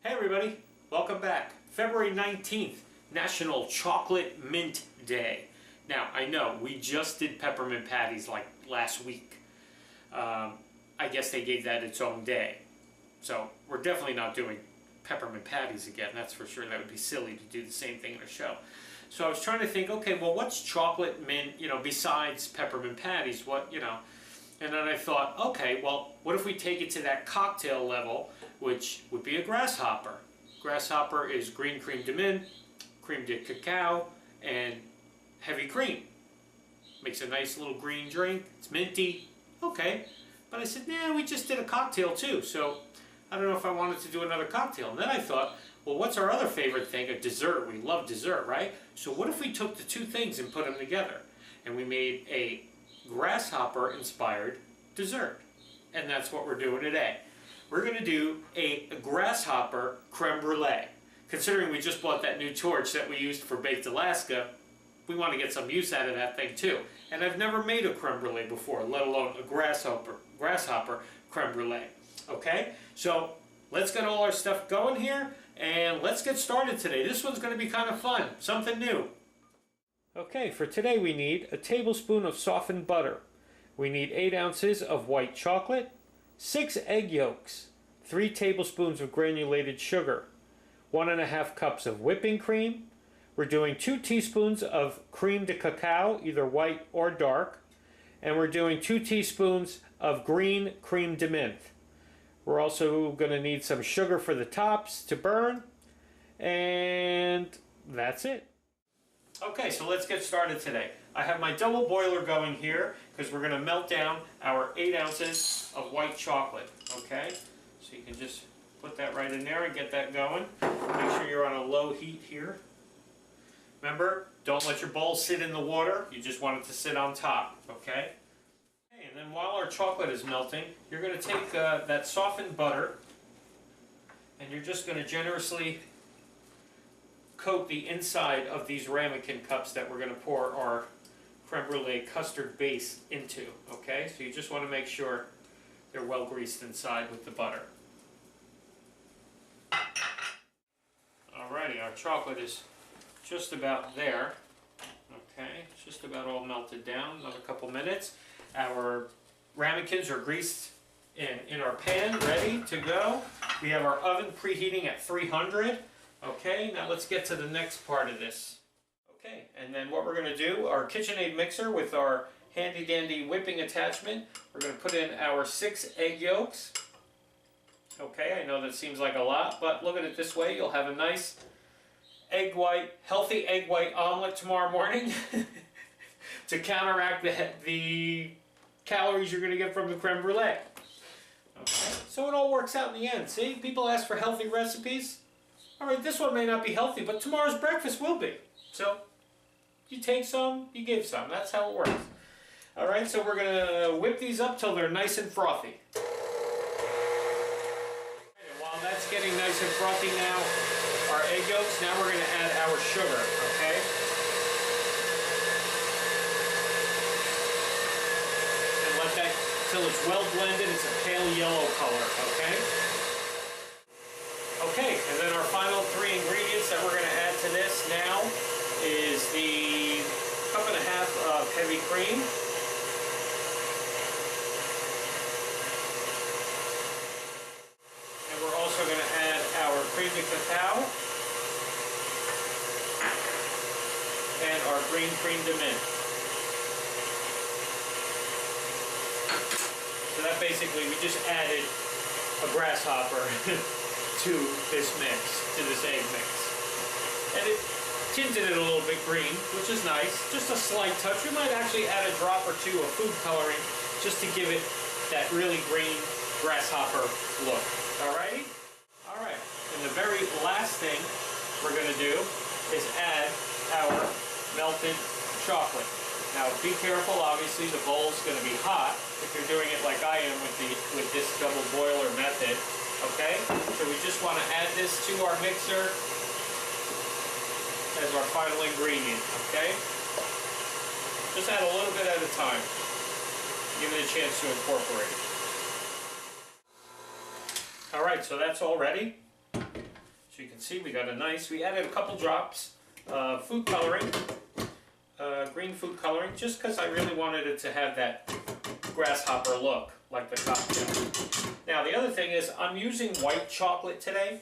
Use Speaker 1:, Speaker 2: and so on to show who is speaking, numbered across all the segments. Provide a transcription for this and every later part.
Speaker 1: Hey everybody, welcome back. February 19th, National Chocolate Mint Day. Now, I know we just did peppermint patties like last week. I guess they gave that its own day. So we're definitely not doing peppermint patties again, that's for sure. That would be silly to do the same thing in a show. So I was trying to think, okay, well, what's chocolate mint, besides peppermint patties, and then I thought, okay, well, what if we take it to that cocktail level, which would be a grasshopper. Grasshopper is green creme de mint, creme de cacao, and heavy cream. Makes a nice little green drink. It's minty. Okay. But I said, nah, we just did a cocktail too, so I don't know if I wanted to do another cocktail. And then I thought, well, what's our other favorite thing? A dessert. We love dessert, right? So what if we took the two things and put them together? And we made a grasshopper-inspired dessert. And that's what we're doing today. We're going to do a grasshopper creme brulee. Considering we just bought that new torch that we used for Baked Alaska, we want to get some use out of that thing too. And I've never made a creme brulee before, let alone a grasshopper creme brulee. Okay, so let's get all our stuff going here, and let's get started today. This one's going to be kind of fun, something new. Okay, for today we need a tablespoon of softened butter. We need 8 ounces of white chocolate, 6 egg yolks, 3 tablespoons of granulated sugar, 1½ cups of whipping cream. We're doing 2 teaspoons of creme de cacao, either white or dark, and we're doing 2 teaspoons of green creme de mint. We're also going to need some sugar for the tops to burn, and that's it. Okay, so let's get started today. I have my double boiler going here because we're going to melt down our 8 ounces of white chocolate. Okay, so you can just put that right in there and get that going. Make sure you're on a low heat here. Remember, don't let your bowl sit in the water. You just want it to sit on top. Okay. Okay, and then while our chocolate is melting, you're going to take that softened butter and you're just going to generously coat the inside of these ramekin cups that we're going to pour our creme brulee custard base into. Okay, so you just want to make sure they're well greased inside with the butter. Alrighty, our chocolate is just about there. Okay, it's just about all melted down. Another couple minutes. Our ramekins are greased in our pan, ready to go. We have our oven preheating at 300. Okay, now let's get to the next part of this. Okay, and then what we're going to do, our KitchenAid mixer with our handy dandy whipping attachment, we're going to put in our 6 egg yolks. Okay, I know that seems like a lot, but look at it this way, you'll have a nice healthy egg white omelet tomorrow morning to counteract the calories you're going to get from the creme brulee. Okay, so it all works out in the end. See, people ask for healthy recipes. Alright, this one may not be healthy, but tomorrow's breakfast will be. So, you take some, you give some. That's how it works. Alright, so we're going to whip these up till they're nice and frothy. And while that's getting nice and frothy now, our egg yolks, now we're going to add our sugar, okay? And let that, till it's well blended, it's a pale yellow color, okay? Okay, and then our final 3 ingredients that we're going to add to this now is the 1.5 cups of heavy cream. And we're also going to add our creme de cacao and our green creme de mint. So that basically, we just added a grasshopper to this mix, to this egg mix. And tinted it a little bit green, which is nice. Just a slight touch. We might actually add a drop or two of food coloring just to give it that really green grasshopper look. Alrighty? Alright, and the very last thing we're going to do is add our melted chocolate. Now be careful, obviously the bowl's going to be hot if you're doing it like I am with this double boiler method. Okay, so we just want to add this to our mixer as our final ingredient, okay? Just add a little bit at a time. Give it a chance to incorporate. Alright, so that's all ready. So you can see we got we added a couple drops of food coloring, green food coloring, just because I really wanted it to have that grasshopper look, like the cocktail. Now the other thing is, I'm using white chocolate today.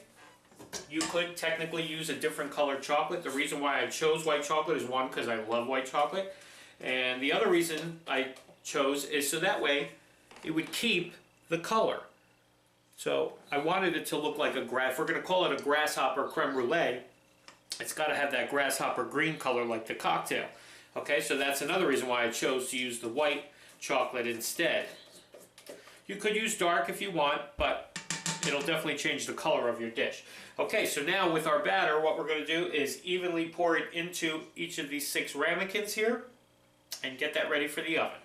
Speaker 1: You could technically use a different colored chocolate. The reason why I chose white chocolate is one, because I love white chocolate. And the other reason I chose is so that way it would keep the color. So I wanted it to look like if we're going to call it a grasshopper creme brulee, it's got to have that grasshopper green color like the cocktail. Okay, so that's another reason why I chose to use the white chocolate instead. You could use dark if you want, but it'll definitely change the color of your dish. Okay, so now with our batter, what we're going to do is evenly pour it into each of these 6 ramekins here and get that ready for the oven.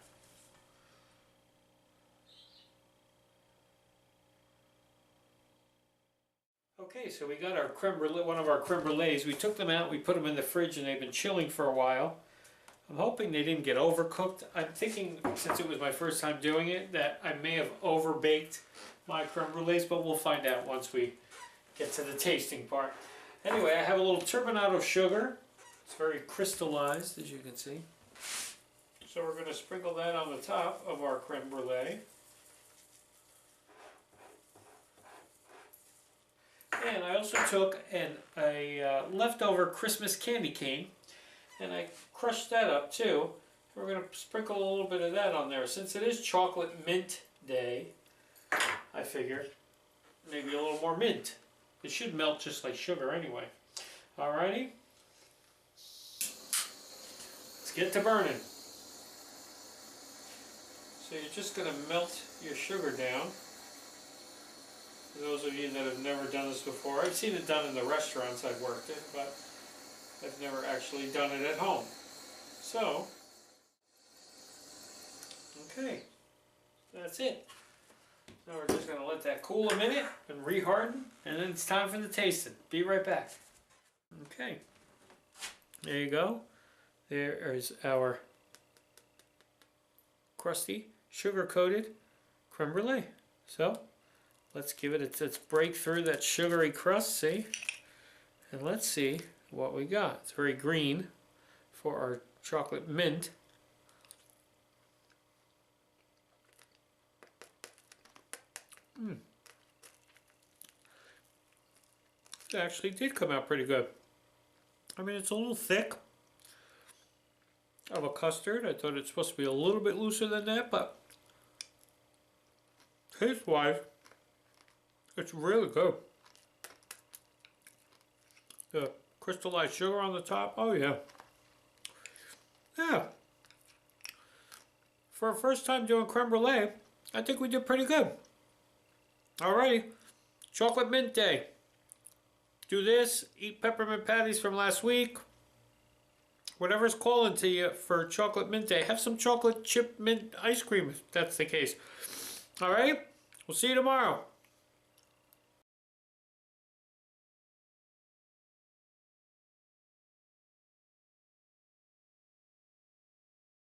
Speaker 1: Okay, so we got our creme brulee, one of our creme brulees. We took them out, we put them in the fridge, and they've been chilling for a while. I'm hoping they didn't get overcooked. I'm thinking, since it was my first time doing it, that I may have overbaked my creme brulees, but we'll find out once we get to the tasting part. Anyway, I have a little turbinado of sugar. It's very crystallized, as you can see. So we're going to sprinkle that on the top of our creme brulee. And I also took a leftover Christmas candy cane, and I crushed that up too. We're going to sprinkle a little bit of that on there. Since it is chocolate mint day, I figure maybe a little more mint. It should melt just like sugar anyway. Alrighty. Let's get to burning. So you're just going to melt your sugar down. For those of you that have never done this before, I've seen it done in the restaurants I've worked in, but I've never actually done it at home. So, okay, that's it. Now we're just going to let that cool a minute and reharden, and then it's time for the tasting. Be right back. Okay, there you go. There is our crusty, sugar-coated creme brulee. So, let's give it its break through that sugary crust, see? And let's see what we got. It's very green for our chocolate mint. It actually did come out pretty good. I mean, it's a little thick of a custard. I thought it's supposed to be a little bit looser than that, but taste-wise, it's really good. The crystallized sugar on the top, oh yeah. Yeah. For a first time doing creme brulee, I think we did pretty good. Alrighty, chocolate mint day. Do this, eat peppermint patties from last week. Whatever's calling to you for chocolate mint day. Have some chocolate chip mint ice cream if that's the case. Alright, we'll see you tomorrow.